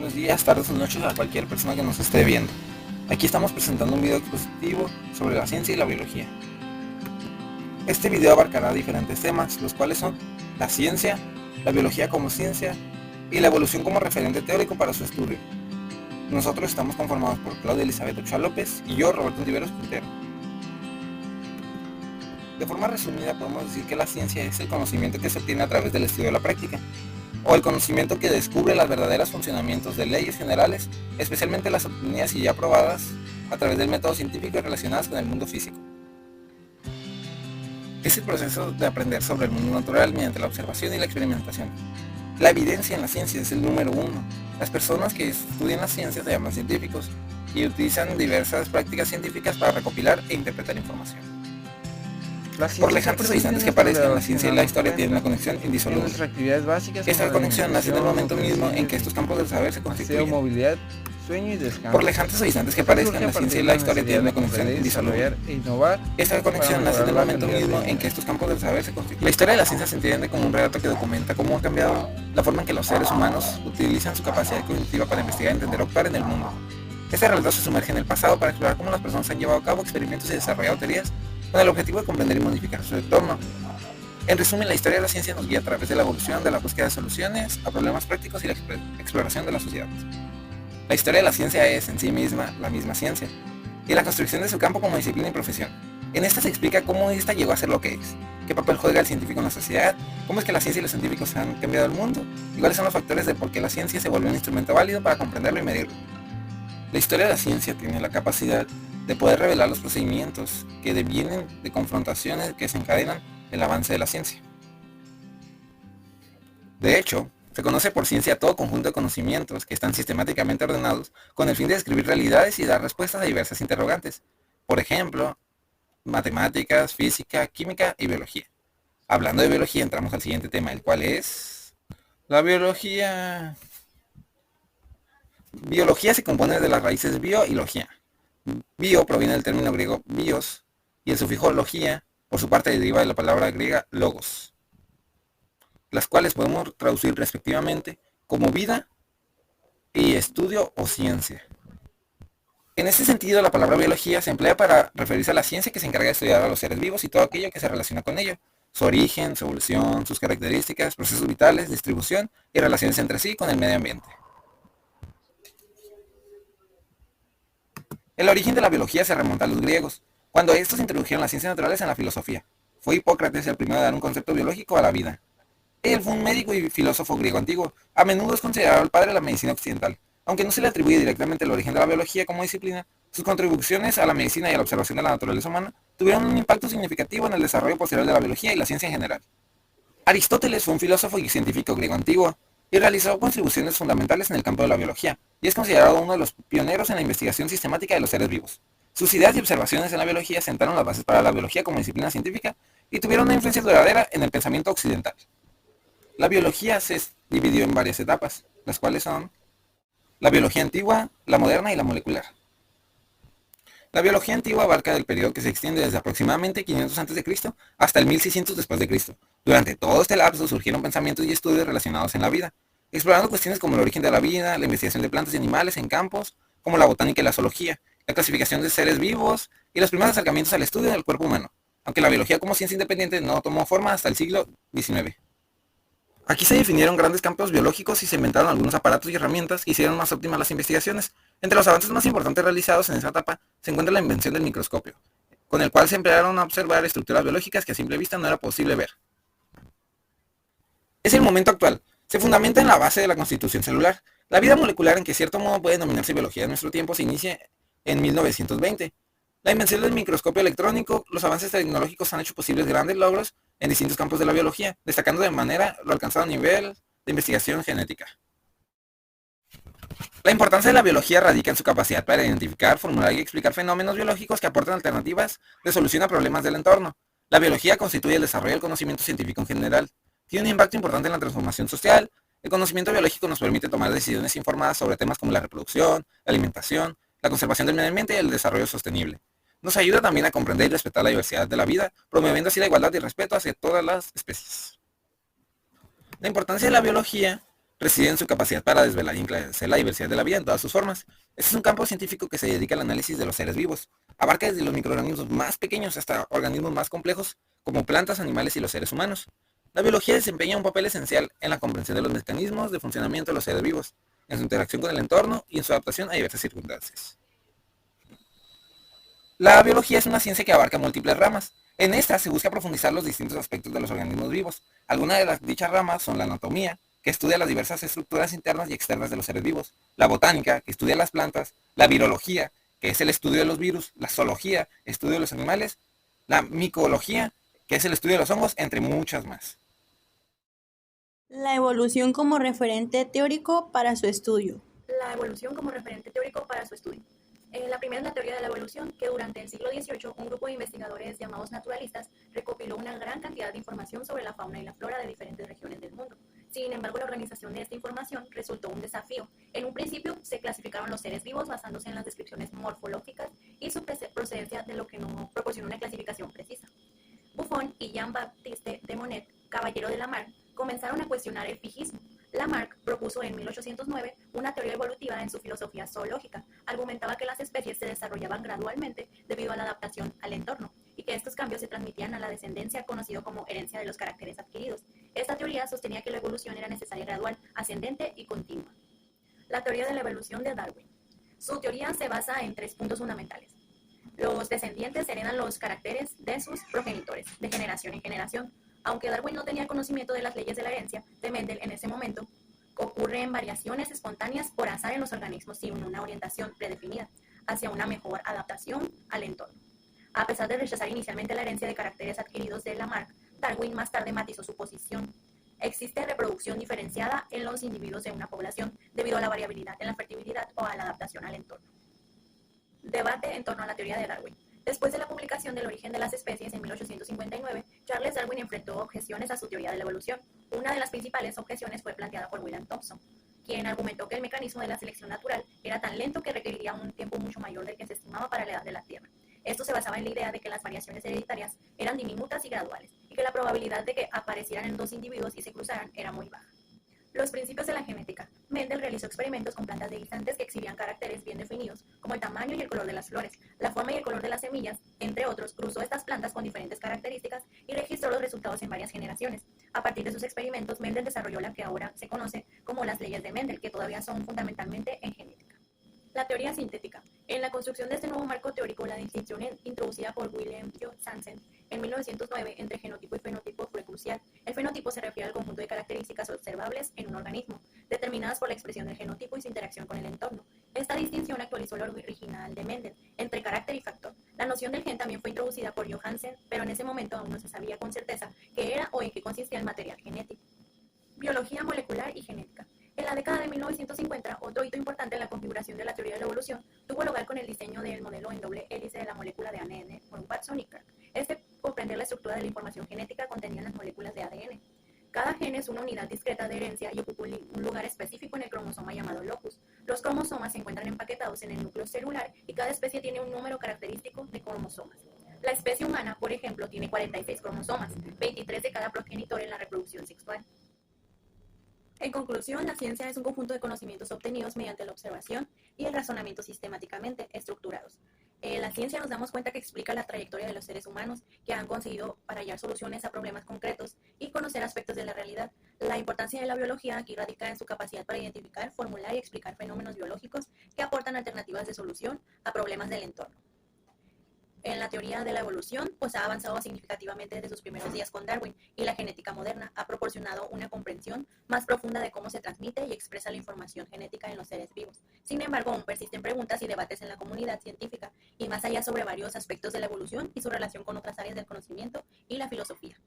buenos días, tardes o noches a cualquier persona que nos esté viendo. Aquí estamos presentando un video expositivo sobre la ciencia y la biología. Este video abarcará diferentes temas, los cuales son la ciencia, la biología como ciencia y la evolución como referente teórico para su estudio. Nosotros estamos conformados por Claudia Elizabeth Ochoa López y yo, Roberto Oliveros Quintero. De forma resumida podemos decir que la ciencia es el conocimiento que se obtiene a través del estudio de la práctica, o el conocimiento que descubre los verdaderos funcionamientos de leyes generales, especialmente las obtenidas y ya probadas a través del método científico y relacionadas con el mundo físico. Es el proceso de aprender sobre el mundo natural mediante la observación y la experimentación. La evidencia en la ciencia es el número uno. Las personas que estudian las ciencias se llaman científicos y utilizan diversas prácticas científicas para recopilar e interpretar información. Por lejantes o distantes que parezcan, la ciencia y la historia tienen una conexión indisoluble. Esta conexión nace en el momento mismo en que estos campos del saber se constituyen. Movilidad, sueño y descanso. Por lejantes o distantes que parezcan, la ciencia y la historia tienen una conexión indisoluble. Esta conexión nace en el momento mismo en que estos campos del saber se constituyen. La historia de la ciencia se entiende como un relato que documenta cómo ha cambiado la forma en que los seres humanos utilizan su capacidad cognitiva para investigar, entender o actuar en el mundo. Este relato se sumerge en el pasado para explorar cómo las personas han llevado a cabo experimentos y desarrollado teorías con el objetivo de comprender y modificar su entorno. En resumen, la historia de la ciencia nos guía a través de la evolución, de la búsqueda de soluciones a problemas prácticos y la exploración de la sociedad. La historia de la ciencia es en sí misma la misma ciencia, y la construcción de su campo como disciplina y profesión. En esta se explica cómo esta llegó a ser lo que es, qué papel juega el científico en la sociedad, cómo es que la ciencia y los científicos han cambiado el mundo, y cuáles son los factores de por qué la ciencia se vuelve un instrumento válido para comprenderlo y medirlo. La historia de la ciencia tiene la capacidad de poder revelar los procedimientos que devienen de confrontaciones que desencadenan el avance de la ciencia. De hecho, se conoce por ciencia todo conjunto de conocimientos que están sistemáticamente ordenados con el fin de describir realidades y dar respuestas a diversas interrogantes. Por ejemplo, matemáticas, física, química y biología. Hablando de biología, entramos al siguiente tema, el cual es la biología. Biología se compone de las raíces bio y logía. Bio proviene del término griego bios y el sufijo logía, por su parte, deriva de la palabra griega logos, las cuales podemos traducir respectivamente como vida y estudio o ciencia. En este sentido, la palabra biología se emplea para referirse a la ciencia que se encarga de estudiar a los seres vivos y todo aquello que se relaciona con ello, su origen, su evolución, sus características, procesos vitales, distribución y relaciones entre sí con el medio ambiente. El origen de la biología se remonta a los griegos, cuando estos introdujeron las ciencias naturales en la filosofía. Fue Hipócrates el primero de dar un concepto biológico a la vida. Él fue un médico y filósofo griego antiguo. A menudo es considerado el padre de la medicina occidental. Aunque no se le atribuye directamente el origen de la biología como disciplina, sus contribuciones a la medicina y a la observación de la naturaleza humana tuvieron un impacto significativo en el desarrollo posterior de la biología y la ciencia en general. Aristóteles fue un filósofo y científico griego antiguo, y realizó contribuciones fundamentales en el campo de la biología, y es considerado uno de los pioneros en la investigación sistemática de los seres vivos. Sus ideas y observaciones en la biología sentaron las bases para la biología como disciplina científica y tuvieron una influencia duradera en el pensamiento occidental. La biología se dividió en varias etapas, las cuales son la biología antigua, la moderna y la molecular. La biología antigua abarca el periodo que se extiende desde aproximadamente 500 a.C. hasta el 1600 después de Cristo. Durante todo este lapso surgieron pensamientos y estudios relacionados en la vida, explorando cuestiones como el origen de la vida, la investigación de plantas y animales en campos como la botánica y la zoología, la clasificación de seres vivos y los primeros acercamientos al estudio del cuerpo humano, aunque la biología como ciencia independiente no tomó forma hasta el siglo XIX. Aquí se definieron grandes campos biológicos y se inventaron algunos aparatos y herramientas que hicieron más óptimas las investigaciones. Entre los avances más importantes realizados en esa etapa se encuentra la invención del microscopio, con el cual se emplearon a observar estructuras biológicas que a simple vista no era posible ver. Es el momento actual. Se fundamenta en la base de la constitución celular. La vida molecular, en que cierto modo puede denominarse biología de nuestro tiempo, se inicia en 1920. La invención del microscopio electrónico, los avances tecnológicos han hecho posibles grandes logros en distintos campos de la biología, destacando de manera lo alcanzado a nivel de investigación genética. La importancia de la biología radica en su capacidad para identificar, formular y explicar fenómenos biológicos que aportan alternativas de solución a problemas del entorno. La biología constituye el desarrollo del conocimiento científico en general. Tiene un impacto importante en la transformación social. El conocimiento biológico nos permite tomar decisiones informadas sobre temas como la reproducción, la alimentación, la conservación del medio ambiente y el desarrollo sostenible. Nos ayuda también a comprender y respetar la diversidad de la vida, promoviendo así la igualdad y respeto hacia todas las especies. La importancia de la biología reside en su capacidad para desvelar y enclarecer la diversidad de la vida en todas sus formas. Este es un campo científico que se dedica al análisis de los seres vivos. Abarca desde los microorganismos más pequeños hasta organismos más complejos, como plantas, animales y los seres humanos. La biología desempeña un papel esencial en la comprensión de los mecanismos de funcionamiento de los seres vivos, en su interacción con el entorno y en su adaptación a diversas circunstancias. La biología es una ciencia que abarca múltiples ramas. En esta se busca profundizar los distintos aspectos de los organismos vivos. Algunas de dichas ramas son la anatomía, que estudia las diversas estructuras internas y externas de los seres vivos; la botánica, que estudia las plantas; la virología, que es el estudio de los virus; la zoología, estudio de los animales; la micología, que es el estudio de los hongos, entre muchas más. La evolución como referente teórico para su estudio. La evolución como referente teórico para su estudio. La primera es la teoría de la evolución, que durante el siglo XVIII un grupo de investigadores llamados naturalistas recopiló una gran cantidad de información sobre la fauna y la flora de diferentes regiones del mundo. Sin embargo, la organización de esta información resultó un desafío. En un principio se clasificaron los seres vivos basándose en las descripciones morfológicas y su procedencia, de lo que no proporcionó una clasificación precisa. Buffon y Jean-Baptiste de Monnet, caballero de Lamarck, comenzaron a cuestionar el fijismo. Lamarck propuso en 1809 una teoría evolutiva en su filosofía zoológica. Argumentaba que las especies se desarrollaban gradualmente debido a la adaptación al entorno y que estos cambios se transmitían a la descendencia, conocido como herencia de los caracteres adquiridos. Esta teoría sostenía que la evolución era necesaria, gradual, ascendente y continua. La teoría de la evolución de Darwin. Su teoría se basa en 3 puntos fundamentales. Los descendientes heredan los caracteres de sus progenitores, de generación en generación. Aunque Darwin no tenía conocimiento de las leyes de la herencia de Mendel en ese momento, ocurren variaciones espontáneas por azar en los organismos sin una orientación predefinida hacia una mejor adaptación al entorno. A pesar de rechazar inicialmente la herencia de caracteres adquiridos de Lamarck, Darwin más tarde matizó su posición. Existe reproducción diferenciada en los individuos de una población debido a la variabilidad en la fertilidad o a la adaptación al entorno. Debate en torno a la teoría de Darwin. Después de la publicación del origen de las especies en 1859, Charles Darwin enfrentó objeciones a su teoría de la evolución. Una de las principales objeciones fue planteada por William Thomson, quien argumentó que el mecanismo de la selección natural era tan lento que requeriría un tiempo mucho mayor del que se estimaba para la edad de la Tierra. Esto se basaba en la idea de que las variaciones hereditarias eran diminutas y graduales, y que la probabilidad de que aparecieran en 2 individuos y se cruzaran era muy baja. Los principios de la genética. Mendel realizó experimentos con plantas de guisantes que exhibían caracteres bien definidos, como el tamaño y el color de las flores, la forma y el color de las semillas, entre otros. Cruzó estas plantas con diferentes características y registró los resultados en varias generaciones. A partir de sus experimentos, Mendel desarrolló la que ahora se conoce como las leyes de Mendel, que todavía son fundamentalmente en genética. La teoría sintética. En la construcción de este nuevo marco teórico, la distinción introducida por Wilhelm Janssen en 1909 entre genotipo y fenotipo fue crucial. El fenotipo se refiere al conjunto de características observables en un organismo, determinadas por la expresión del genotipo y su interacción con el entorno. Esta distinción actualizó la original de Mendel entre carácter y factor. La noción del gen también fue introducida por Johansen, pero en ese momento aún no se sabía con certeza qué era o en qué consistía el material genético. Biología molecular y genética. En la década de 1950, otro hito importante en la configuración de la teoría de la evolución tuvo lugar con el diseño del modelo en doble hélice de la molécula de ADN por Watson y Crick. Este comprende la estructura de la información genética contenida en las moléculas de ADN. Cada gen es una unidad discreta de herencia y ocupa un lugar específico en el cromosoma llamado locus. Los cromosomas se encuentran empaquetados en el núcleo celular y cada especie tiene un número característico de cromosomas. La especie humana, por ejemplo, tiene 46 cromosomas, 23 de cada progenitor en la reproducción sexual. En conclusión, la ciencia es un conjunto de conocimientos obtenidos mediante la observación y el razonamiento sistemáticamente estructurados. La ciencia nos damos cuenta que explica la trayectoria de los seres humanos que han conseguido para hallar soluciones a problemas concretos y conocer aspectos de la realidad. La importancia de la biología aquí radica en su capacidad para identificar, formular y explicar fenómenos biológicos que aportan alternativas de solución a problemas del entorno. En la teoría de la evolución, pues ha avanzado significativamente desde sus primeros días con Darwin, y la genética moderna ha proporcionado una comprensión más profunda de cómo se transmite y expresa la información genética en los seres vivos. Sin embargo, aún persisten preguntas y debates en la comunidad científica y más allá sobre varios aspectos de la evolución y su relación con otras áreas del conocimiento y la filosofía.